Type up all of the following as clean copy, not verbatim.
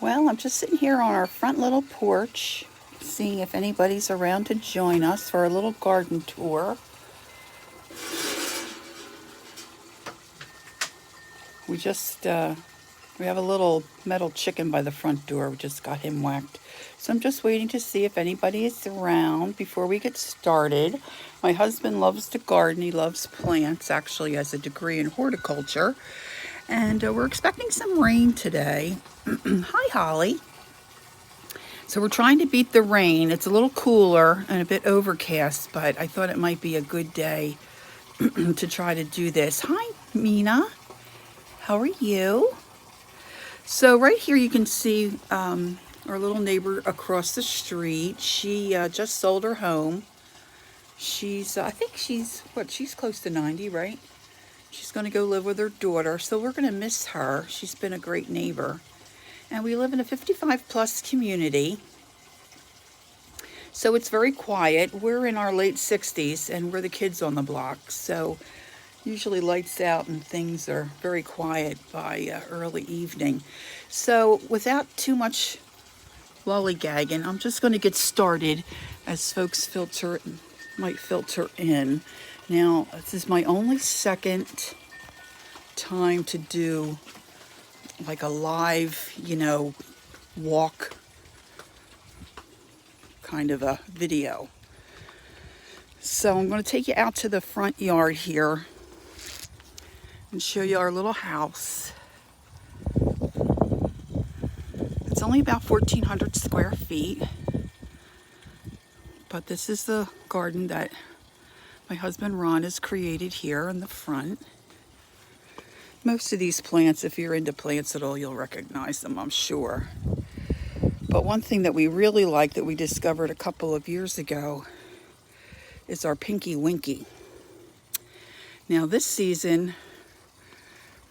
Well, I'm just sitting here on our front little porch, seeing if anybody's around to join us for a little garden tour. We have a little metal chicken by the front door. We just got him whacked. So I'm just waiting to see if anybody is around before we get started. My husband loves to garden. He loves plants, actually has a degree in horticulture. And we're expecting some rain today. Hi, Holly. So we're trying to beat the rain. It's a little cooler and a bit overcast, but I thought it might be a good day to try to do this. Hi, Mina. How are you? So right here you can see our little neighbor across the street. She just sold her home. I think she's close to 90, right? She's going to go live with her daughter, so we're going to miss her. She's been a great neighbor. And we live in a 55-plus community, so it's very quiet. We're in our late 60s, and we're the kids on the block, so usually lights out and things are very quiet by early evening. So without too much lollygagging, I'm just going to get started as folks might filter in. Now, this is my only second time to do like a live, walk kind of a video. So I'm going to take you out to the front yard here and show you our little house. It's only about 1,400 square feet, but this is the garden that my husband Ron has created here in the front. Most of these plants, if you're into plants at all, you'll recognize them, I'm sure. But one thing that we really like that we discovered a couple of years ago is our pinkiewinkie. Now this season,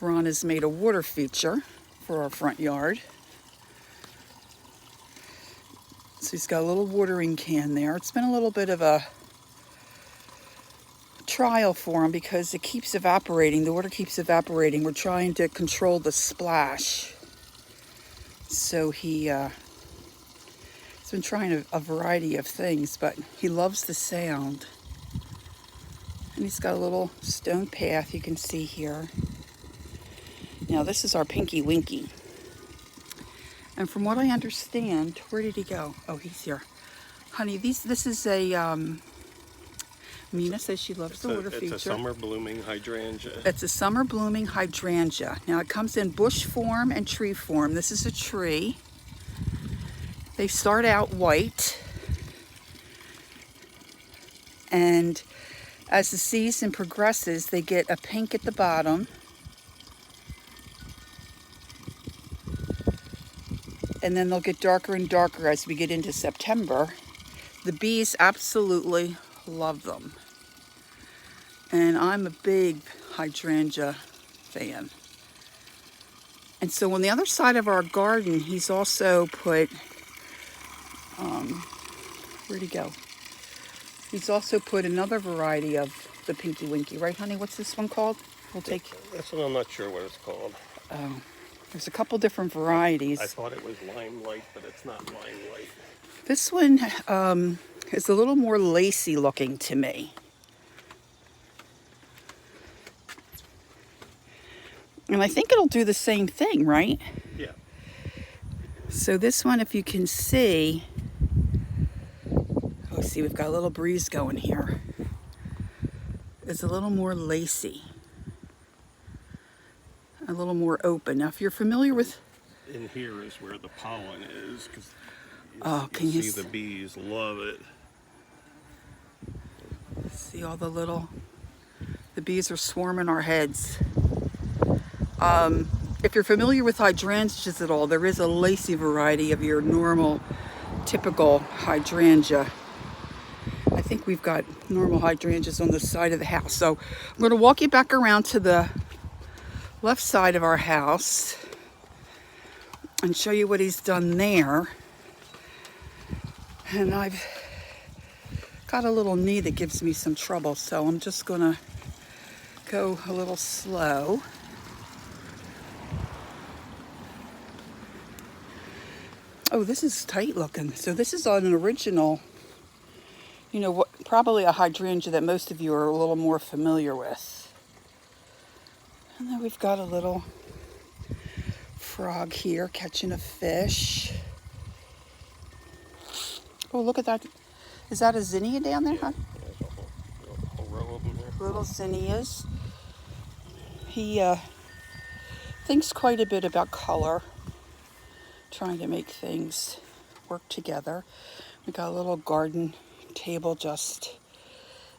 Ron has made a water feature for our front yard. So he's got a little watering can there. It's been a little bit of a trial for him because it keeps evaporating. The water keeps evaporating. We're trying to control the splash. So he's been trying a variety of things, but he loves the sound. And he's got a little stone path you can see here. Now this is our pinkiewinkie. And from what I understand, where did he go? Oh, he's here. Honey, this is a Mina says she loves the water feature. It's a summer blooming hydrangea. It's a summer blooming hydrangea. Now it comes in bush form and tree form. This is a tree. They start out white. And as the season progresses, they get a pink at the bottom. And then they'll get darker and darker as we get into September. The bees absolutely love them. And I'm a big hydrangea fan. And so on the other side of our garden, he's also put, where'd he go? He's also put another variety of the pinkiewinkie, right honey? What's this one called? This one I'm not sure what it's called. There's a couple different varieties. I thought it was limelight, but it's not limelight. This one is a little more lacy looking to me. And I think it'll do the same thing, right? Yeah. So this one, if you can see, see, we've got a little breeze going here. It's a little more lacy, a little more open. Now, if you're familiar with... In here is where the pollen is, because you see the bees love it. See all the bees are swarming our heads. If you're familiar with hydrangeas at all, there is a lacy variety of your normal, typical hydrangea. I think we've got normal hydrangeas on the side of the house. So I'm going to walk you back around to the left side of our house and show you what he's done there. And I've got a little knee that gives me some trouble, so I'm just gonna go a little slow. Oh, this is tight looking. So this is on an original, you know, what, probably a hydrangea that most of you are a little more familiar with. And then we've got a little frog here catching a fish. Oh, look at that. Is that a zinnia down there, huh? There's a whole row of them there. Little zinnias. He thinks quite a bit about color, trying to make things work together. We got a little garden table just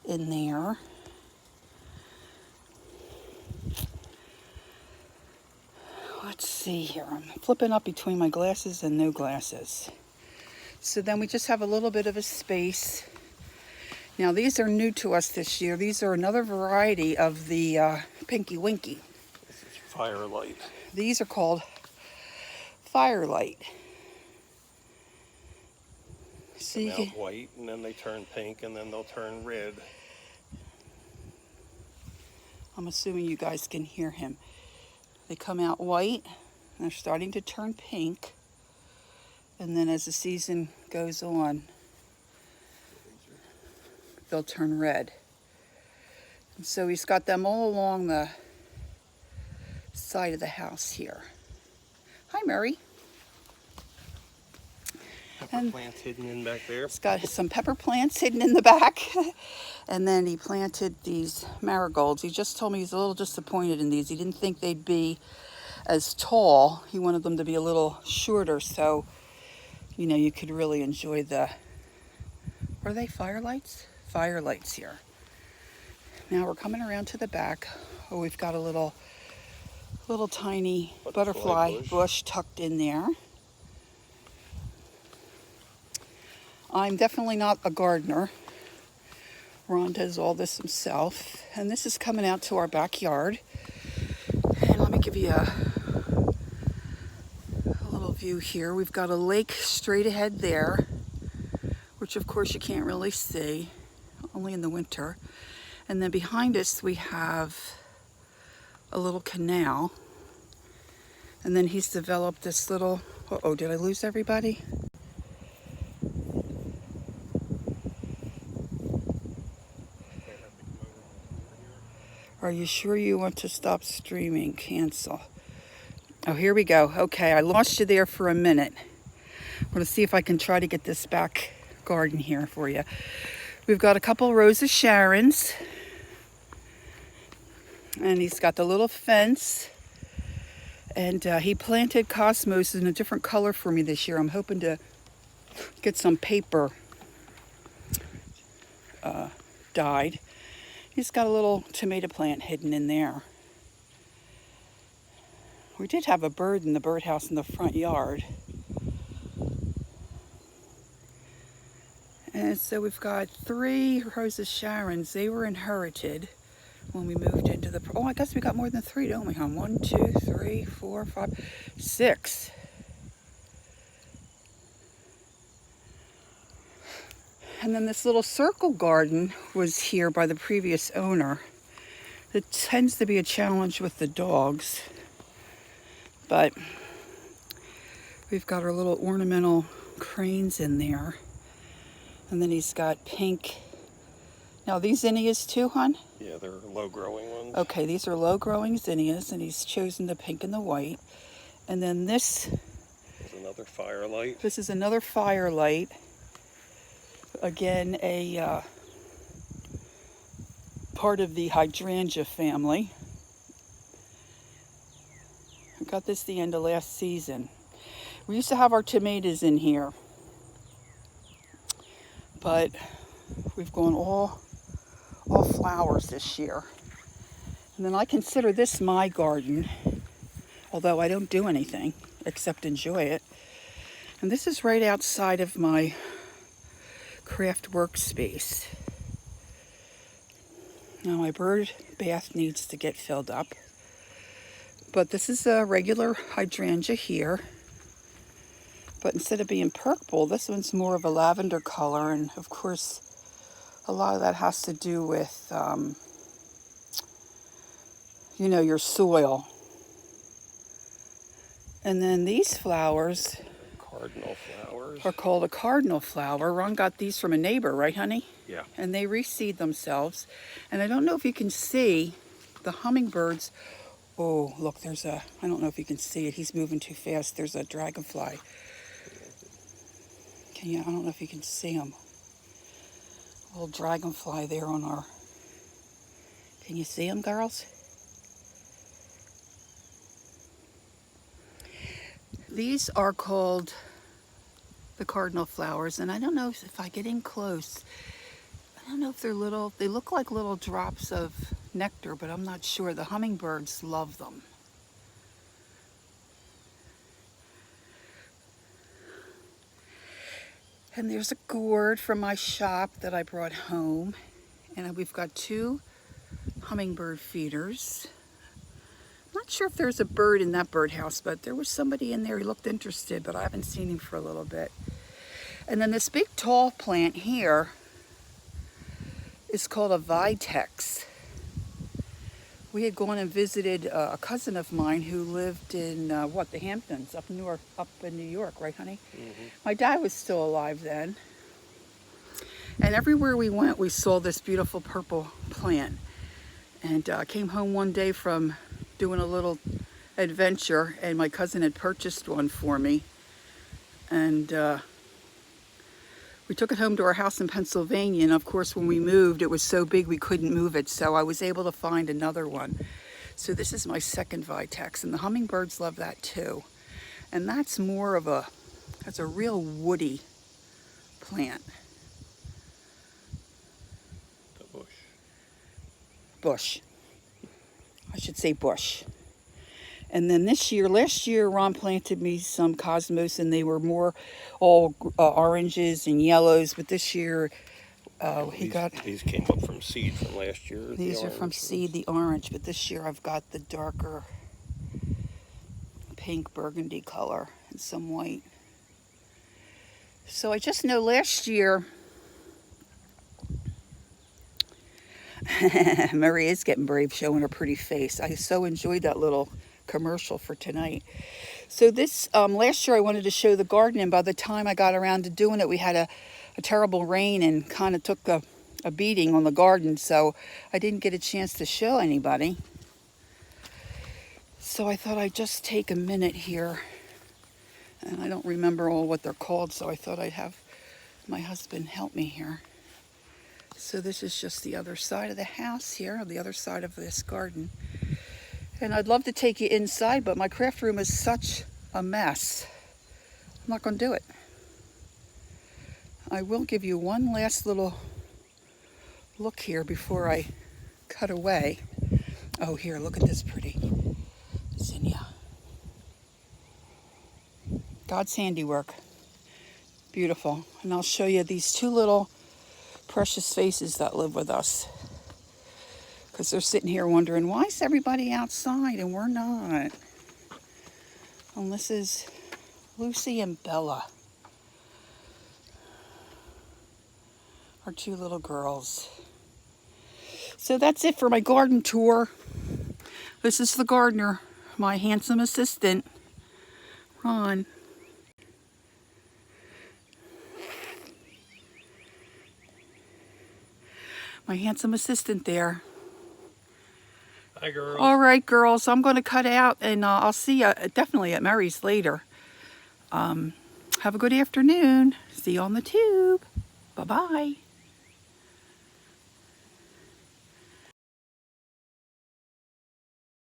in there. Let's see here. I'm flipping up between my glasses and no glasses. So then we just have a little bit of a space. Now these are new to us this year. These are another variety of the pinkiewinkie. This is firelight. These are called firelight. So They come out white, and then they turn pink, and then they'll turn red. I'm assuming you guys can hear him. They come out white, and they're starting to turn pink. And then as the season goes on, they'll turn red. And so he's got them all along the side of the house here. Hi, Mary. Pepper plants hidden in back there. He's got some pepper plants hidden in the back. And then he planted these marigolds. He just told me he's a little disappointed in these. He didn't think they'd be as tall. He wanted them to be a little shorter, so you know, you could really enjoy the, are they firelights? Firelights here. Now we're coming around to the back. Oh, we've got a little tiny butterfly bush tucked in there. I'm definitely not a gardener. Ron does all this himself. And this is coming out to our backyard. And let me give you a little view here. We've got a lake straight ahead there, which of course you can't really see, only in the winter. And then behind us we have a little canal. And then he's developed this little, uh-oh, did I lose everybody? Are you sure you want to stop streaming? Cancel. Oh, here we go. Okay, I lost you there for a minute. I'm going to see if I can try to get this back garden here for you. We've got a couple rows of Sharons. And he's got the little fence. And he planted cosmos in a different color for me this year. I'm hoping to get some paper dyed. He's got a little tomato plant hidden in there. We did have a bird in the birdhouse in the front yard. And so we've got 3 rows of Sharons. They were inherited when we moved into the... Oh, I guess we got more than 3, don't we, hon? 1, 2, 3, 4, 5, 6. And then this little circle garden was here by the previous owner. It tends to be a challenge with the dogs. But we've got our little ornamental cranes in there. And then he's got pink. Now these zinnias too, hon? Yeah, they're low-growing ones. Okay, these are low-growing zinnias, and he's chosen the pink and the white. And then this is another firelight. This is another firelight. Again, a part of the hydrangea family. I got this the end of last season. We used to have our tomatoes in here, but we've gone all flowers this year. And then I consider this my garden, although I don't do anything except enjoy it. And this is right outside of my craft workspace. Now my bird bath needs to get filled up. But this is a regular hydrangea here. But instead of being purple, this one's more of a lavender color. And of course, a lot of that has to do with, you know, your soil. And then these flowers Cardinal flowers. are called a cardinal flower. Ron got these from a neighbor, right, honey? Yeah. And they reseed themselves. And I don't know if you can see the hummingbirds. Oh, look, there's a, I don't know if you can see it. He's moving too fast. There's a dragonfly. Can you, I don't know if you can see him. A little dragonfly there on our, can you see him, girls? These are called the cardinal flowers, and I don't know if I get in close, I don't know if they're little, they look like little drops of nectar, but I'm not sure. The hummingbirds love them. And there's a gourd from my shop that I brought home, and we've got 2 hummingbird feeders. I'm not sure if there's a bird in that birdhouse, but there was somebody in there who looked interested, but I haven't seen him for a little bit. And then this big tall plant here is called a vitex. We had gone and visited a cousin of mine who lived in, the Hamptons, up in New York, right, honey? Mm-hmm. My dad was still alive then. And everywhere we went, we saw this beautiful purple plant. And I came home one day from doing a little adventure, and my cousin had purchased one for me. And we took it home to our house in Pennsylvania, and of course when we moved, it was so big we couldn't move it, so I was able to find another one. So this is my second vitex, and the hummingbirds love that too. And that's more of a, that's a real woody plant. The bush. Bush. I should say bush. And then last year, Ron planted me some cosmos, and they were more all oranges and yellows. But this year, These came up from seed from last year. These are from seed, the orange. But this year, I've got the darker pink burgundy color and some white. So I just know last year, Maria's getting brave, showing her pretty face. I so enjoyed that little commercial for tonight. So this last year I wanted to show the garden, and by the time I got around to doing it, we had a terrible rain and kind of took a beating on the garden, so I didn't get a chance to show anybody. So I thought I'd just take a minute here, and I don't remember all what they're called, so I thought I'd have my husband help me here. So this is just the other side of the house here, the other side of this garden. And I'd love to take you inside, but my craft room is such a mess. I'm not going to do it. I will give you one last little look here before I cut away. Oh, here, look at this pretty zinnia. God's handiwork. Beautiful. And I'll show you these 2 little precious faces that live with us. Because they're sitting here wondering, why is everybody outside and we're not? And this is Lucy and Bella, our 2 little girls. So that's it for my garden tour. This is the gardener, my handsome assistant, Ron. My handsome assistant there. Hi, girls. All right, girls, I'm going to cut out, and I'll see you definitely at Mary's later. Have a good afternoon. See you on the tube. Bye-bye.